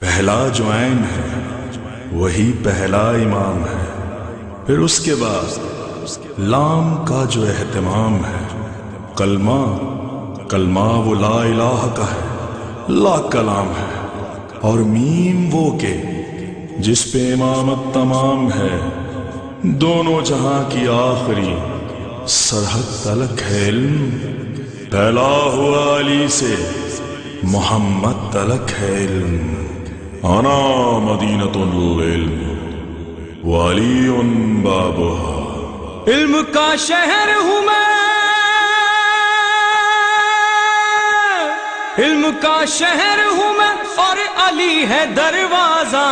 پہلا جو عین ہے وہی پہلا امام ہے، پھر اس کے بعد لام کا جو اہتمام ہے، کلمہ وہ لا الہ کا ہے، لا کلام ہے، اور میم وہ کہ جس پہ امامت تمام ہے، دونوں جہاں کی آخری سرحد تلک ہے علم، پھیلا ہوا علی سے محمد تلک ہے علم، انا مدینۃ العلم وعلی بابها، علم کا شہر ہوں میں، علم کا شہر ہوں میں، اور علی ہے دروازہ،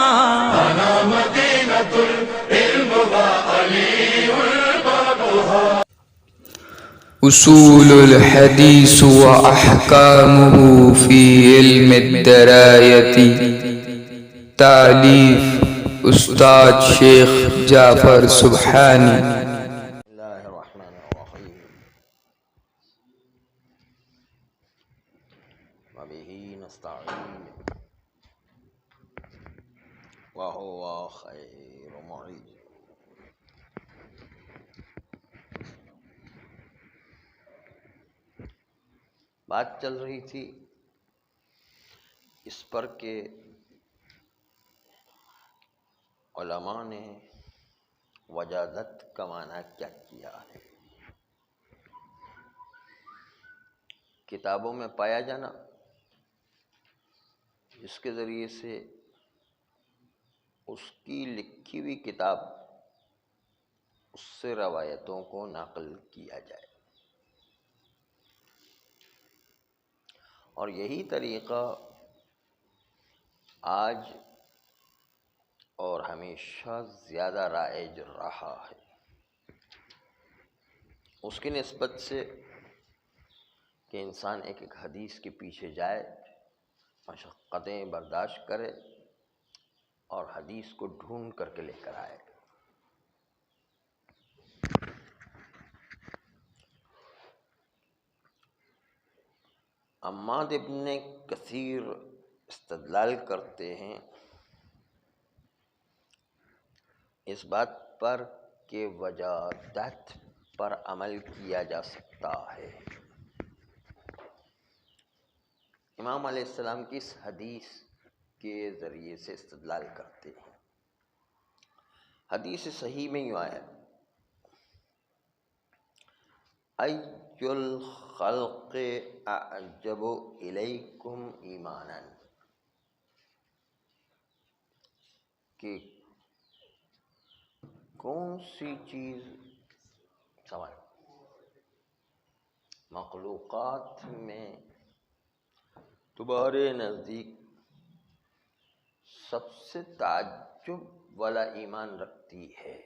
انا مدینۃ العلم وعلی بابها. اصول الحدیث واحکامہ فی علم الدرایۃ، تالیف استاد شیخ جعفر سبحانی. بسم اللہ الرحمن الرحیم وبہ نستعین وہو خیر معین. بات چل رہی تھی اس پر کہ علماء نے وجادت کا معنی کیا کیا ہے. کتابوں میں پایا جانا، جس کے ذریعے سے اس کی لکھی ہوئی کتاب اس سے روایتوں کو نقل کیا جائے، اور یہی طریقہ آج اور ہمیشہ زیادہ رائج رہا ہے. اس کی نسبت سے کہ انسان ایک ایک حدیث کے پیچھے جائے، مشقتیں برداشت کرے اور حدیث کو ڈھونڈ کر کے لے کر آئے. عماد ابن کثیر استدلال کرتے ہیں اس بات پر کہ وجادت پر عمل کیا جا سکتا ہے. امام علیہ السلام کی اس حدیث کے ذریعے سے استدلال کرتے ہیں. حدیث صحیح میں یوں آیا، ای الخلق اعجب الیکم ایمانا، کہ کون سی چیز سمجھ مخلوقات میں تمہارے نزدیک سب سے تعجب والا ایمان رکھتی ہے.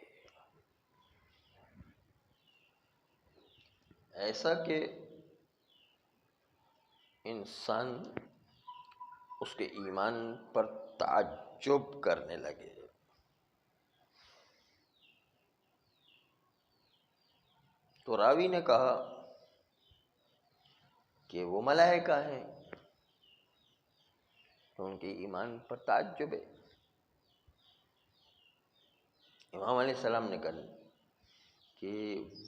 ایسا کہ انسان اس کے ایمان پر تعجب کرنے لگے. تو راوی نے کہا کہ وہ ملائکہ ہیں، تو ان کے ایمان پر تعجب ہے. امام علیہ السلام نے کہا کہ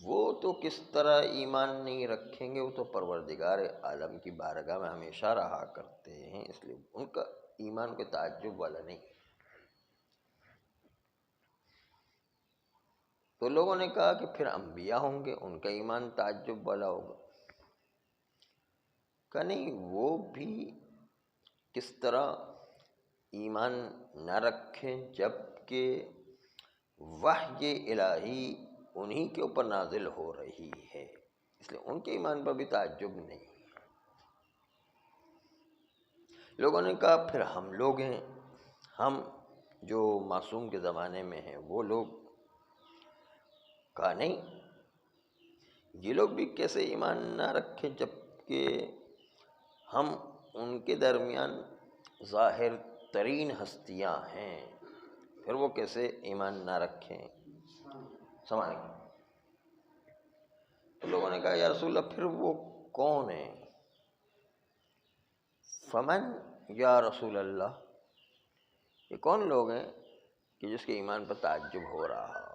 وہ تو کس طرح ایمان نہیں رکھیں گے، وہ تو پروردگار عالم کی بارگاہ میں ہمیشہ رہا کرتے ہیں، اس لیے ان کا ایمان کوئی تعجب والا نہیں. تو لوگوں نے کہا کہ پھر انبیاء ہوں گے، ان کا ایمان تعجب والا ہوگا. کہ نہیں، وہ بھی کس طرح ایمان نہ رکھیں جب کہ وحی الہی انہی کے اوپر نازل ہو رہی ہے، اس لیے ان کے ایمان پر بھی تعجب نہیں. لوگوں نے کہا پھر ہم لوگ ہیں، ہم جو معصوم کے زمانے میں ہیں وہ لوگ. کہا نہیں، یہ لوگ بھی کیسے ایمان نہ رکھیں جب کہ ہم ان کے درمیان ظاہر ترین ہستیاں ہیں، پھر وہ کیسے ایمان نہ رکھیں. سمجھ. تو لوگوں نے کہا یا رسول اللہ پھر وہ کون ہیں؟ فمن یا رسول اللہ، یہ کون لوگ ہیں کہ جس کے ایمان پر تعجب ہو رہا ہے؟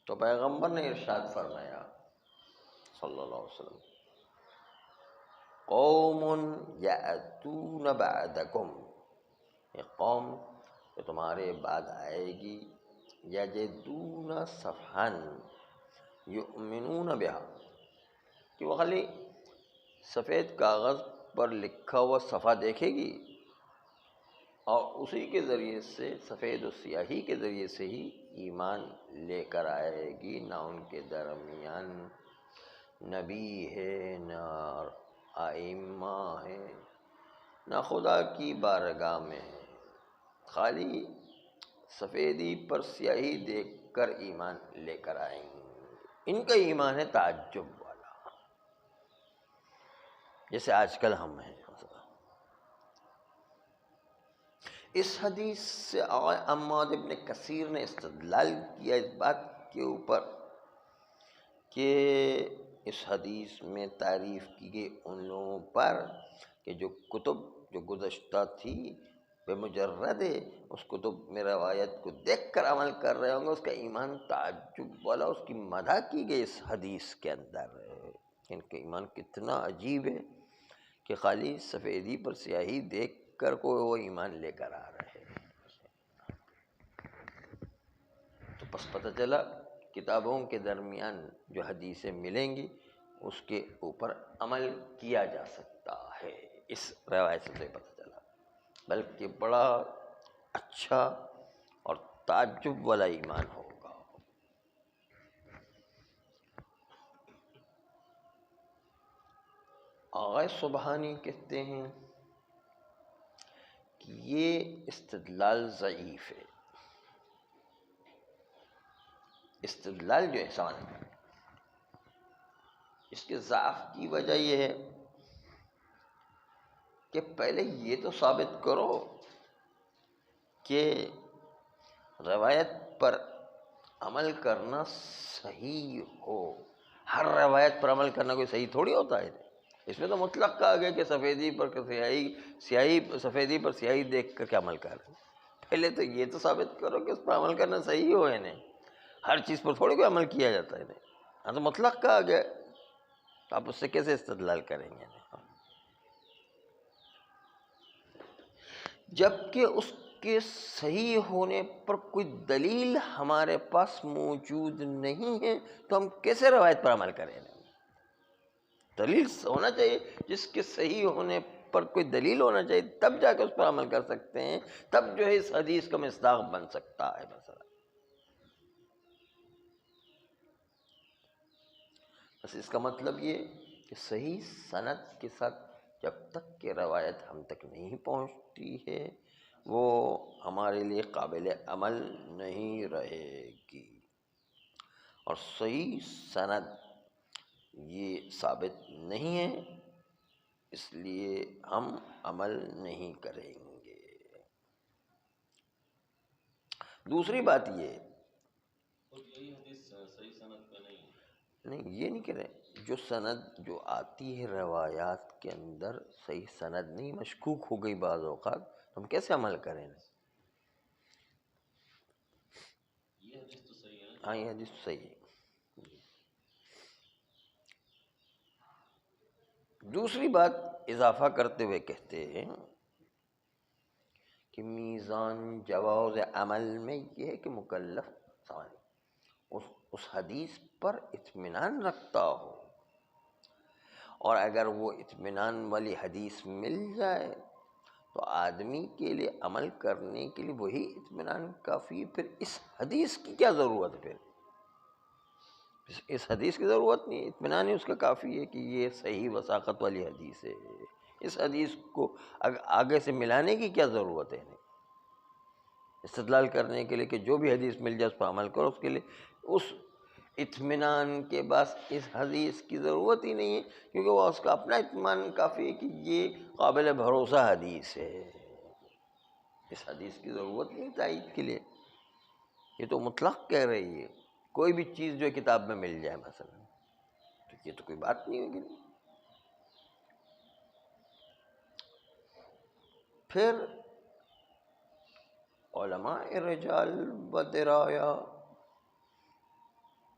تو پیغمبر نے ارشاد فرمایا صلی اللہ علیہ وسلم، قوم یأتون بعدکم، یہ قوم جو تمہارے بعد آئے گی، یجدون صفحا یؤمنون بہا، کہ وہ خالی سفید کاغذ پر لکھا ہوا صفحہ دیکھے گی اور اسی کے ذریعے سے، سفید و سیاہی کے ذریعے سے ہی ایمان لے کر آئے گی، نہ ان کے درمیان نبی ہے، نہ ائمہ ہے، نہ خدا کی بارگاہ میں ہے، خالی سفیدی پر سیاہی دیکھ کر ایمان لے کر آئیں گے۔ ان کا ایمان ہے تعجب والا، جیسے آج کل ہم ہیں۔ اس حدیث سے عماد ابن کثیر نے استدلال کیا اس بات کے اوپر کہ اس حدیث میں تعریف کی گئی ان لوگوں پر کہ جو کتب جو گزشتہ تھی بمجرد اس کتب میں روایت کو دیکھ کر عمل کر رہے ہوں گے، اس کا ایمان تعجب والا، اس کی مدح کی گئی اس حدیث کے اندر۔ ان کا ایمان کتنا عجیب ہے کہ خالی سفیدی پر سیاہی دیکھ کر کو وہ ایمان لے کر آ رہے ہیں۔ تو پس پتہ چلا کتابوں کے درمیان جو حدیثیں ملیں گی اس کے اوپر عمل کیا جا سکتا ہے، اس روایت سے پتہ چلا، بلکہ بڑا اچھا اور تعجب والا ایمان ہوگا۔ آغا سبحانی کہتے ہیں کہ یہ استدلال ضعیف ہے۔ استدلال جو احسان ہے، اس کے ضعف کی وجہ یہ ہے کہ پہلے یہ تو ثابت کرو کہ روایت پر عمل کرنا صحیح ہو۔ ہر روایت پر عمل کرنا کوئی صحیح تھوڑی ہوتا ہے۔ اس میں تو مطلق کہا گیا کہ سفیدی پر سفیدی پر سیاہی دیکھ کر کے عمل کر رہے ہیں۔ پہلے تو یہ تو ثابت کرو کہ اس پر عمل کرنا صحیح ہو ہے، نہیں ہر چیز پر تھوڑی کوئی عمل کیا جاتا ہے۔ ہاں تو مطلق کہا گیا، تو آپ اس سے کیسے استدلال کریں گے؟ جبکہ اس کے صحیح ہونے پر کوئی دلیل ہمارے پاس موجود نہیں ہے، تو ہم کیسے روایت پر عمل کریں؟ دلیل ہونا چاہیے، جس کے صحیح ہونے پر کوئی دلیل ہونا چاہیے، تب جا کے اس پر عمل کر سکتے ہیں، تب جو ہے اس حدیث کا مصداق بن سکتا ہے۔ مثلا بس اس کا مطلب یہ کہ صحیح سند کے ساتھ جب تک کہ روایت ہم تک نہیں پہنچتی ہے، وہ ہمارے لیے قابل عمل نہیں رہے گی، اور صحیح سند یہ ثابت نہیں ہے، اس لیے ہم عمل نہیں کریں گے۔ دوسری بات یہ نہیں، یہ نہیں کہہ رہے، جو سند جو آتی ہے روایات کے اندر صحیح سند نہیں، مشکوک ہو گئی بعض اوقات، تو ہم کیسے عمل کریں؟ ہاں یہ حدیث تو صحیح ہے۔ دوسری بات اضافہ کرتے ہوئے کہتے ہیں کہ میزان جواز عمل میں یہ ہے کہ مکلف اس حدیث پر اطمینان رکھتا ہو، اور اگر وہ اطمینان والی حدیث مل جائے تو آدمی کے لیے عمل کرنے کے لیے وہی اطمینان کافی ہے۔ پھر اس حدیث کی کیا ضرورت ہے؟ پھر اس حدیث کی ضرورت نہیں، اطمینان ہی اس کا کافی ہے کہ یہ صحیح وثاقت والی حدیث ہے۔ اس حدیث کو آگے سے ملانے کی کیا ضرورت ہے؟ استدلال کرنے کے لیے کہ جو بھی حدیث مل جائے اس پر عمل کرو، اس کے لیے اس اطمینان کے بعد اس حدیث کی ضرورت ہی نہیں ہے، کیونکہ وہ اس کا اپنا اطمینان کافی ہے کہ یہ قابل بھروسہ حدیث ہے۔ اس حدیث کی ضرورت نہیں تائید کے لیے، یہ تو مطلق کہہ رہی ہے کوئی بھی چیز جو کتاب میں مل جائے مثلا، تو یہ تو کوئی بات نہیں ہوگی۔ پھر علماء رجال و درایا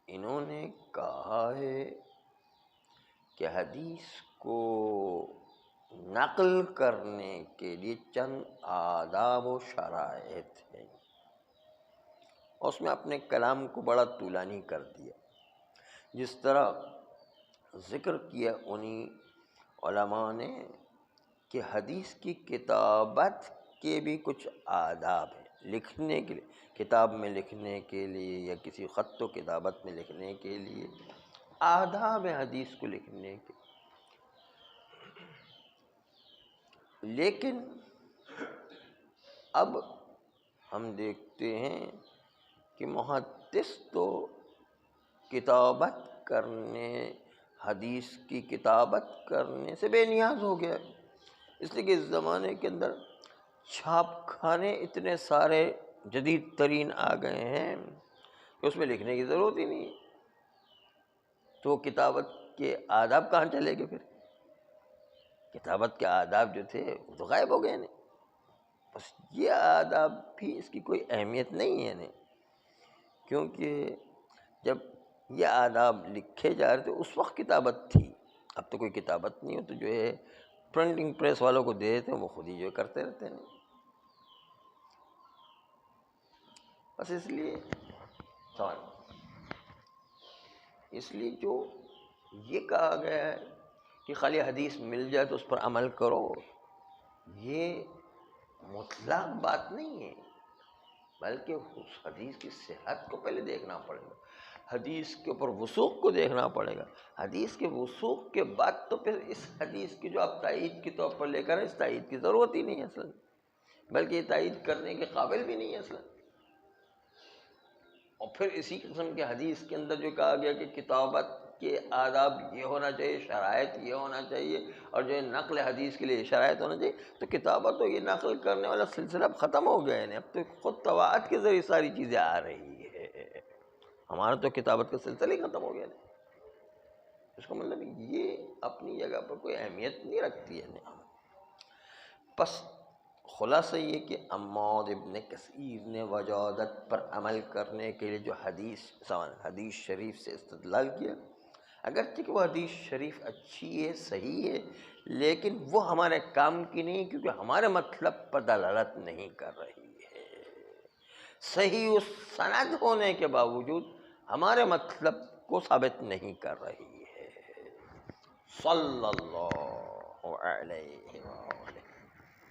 انہوں نے کہا ہے کہ حدیث کو نقل کرنے کے لیے چند آداب و شرائط ہیں، اور اس میں اپنے کلام کو بڑا طولانی کر دیا۔ جس طرح ذکر کیا انہی علماء نے کہ حدیث کی کتابت کے بھی کچھ آداب ہیں، لکھنے کے لیے، کتاب میں لکھنے کے لیے یا کسی خط و کتابت میں لکھنے کے لیے آداب ہیں حدیث کو لکھنے کے۔ لیکن اب ہم دیکھتے ہیں کہ محدث تو کتابت کرنے، حدیث کی کتابت کرنے سے بے نیاز ہو گیا، اس لیے کہ اس زمانے کے اندر چھاپ خانے اتنے سارے جدید ترین آ گئے ہیں کہ اس میں لکھنے کی ضرورت ہی نہیں ہے، تو کتابت کے آداب کہاں چلے گئے؟ پھر کتابت کے آداب جو تھے وہ تو غائب ہو گئے نہیں، بس یہ آداب بھی اس کی کوئی اہمیت نہیں ہے نہیں، کیونکہ جب یہ آداب لکھے جا رہے تھے اس وقت کتابت تھی، اب تو کوئی کتابت نہیں ہو، تو جو ہے پرنٹنگ پریس والوں کو دے دیتے ہیں، وہ خود ہی جو کرتے رہتے ہیں۔ بس اس لیے جو یہ کہا گیا ہے کہ خالی حدیث مل جائے تو اس پر عمل کرو، یہ مطلق بات نہیں ہے، بلکہ اس حدیث کی صحت کو پہلے دیکھنا پڑے گا، حدیث کے اوپر وثوق کو دیکھنا پڑے گا، حدیث کے وثوق کے بعد تو پھر اس حدیث کی جو آپ تائید کے طور پر لے کر اس تائید کی ضرورت ہی نہیں ہے اصلا، بلکہ یہ تائید کرنے کے قابل بھی نہیں ہے اصلا۔ اور پھر اسی قسم کے حدیث کے اندر جو کہا گیا کہ کتابت کے آداب یہ ہونا چاہیے، شرائط یہ ہونا چاہیے، اور جو ہے نقل حدیث کے لیے شرائط ہونا چاہیے، تو کتابت و یہ نقل کرنے والا سلسلہ اب ختم ہو گیا ہے، اب تو خود طباعت کے ذریعے ساری چیزیں آ رہی ہے، ہمارا تو کتابت کا سلسلہ ہی ختم ہو گیا ہے۔ اس کا مطلب یہ اپنی جگہ پر کوئی اہمیت نہیں رکھتی ہے۔ بس خلاصہ یہ کہ عماد ابن کثیر نے وجادت پر عمل کرنے کے لیے جو حدیث شریف سے استدلال کیا، اگرچہ کہ وہ حدیث شریف اچھی ہے، صحیح ہے، لیکن وہ ہمارے کام کی نہیں، کیونکہ ہمارے مطلب پر دلالت نہیں کر رہی ہے، صحیح اس سند ہونے کے باوجود ہمارے مطلب کو ثابت نہیں کر رہی ہے۔ صلی اللہ علیہ وآلہ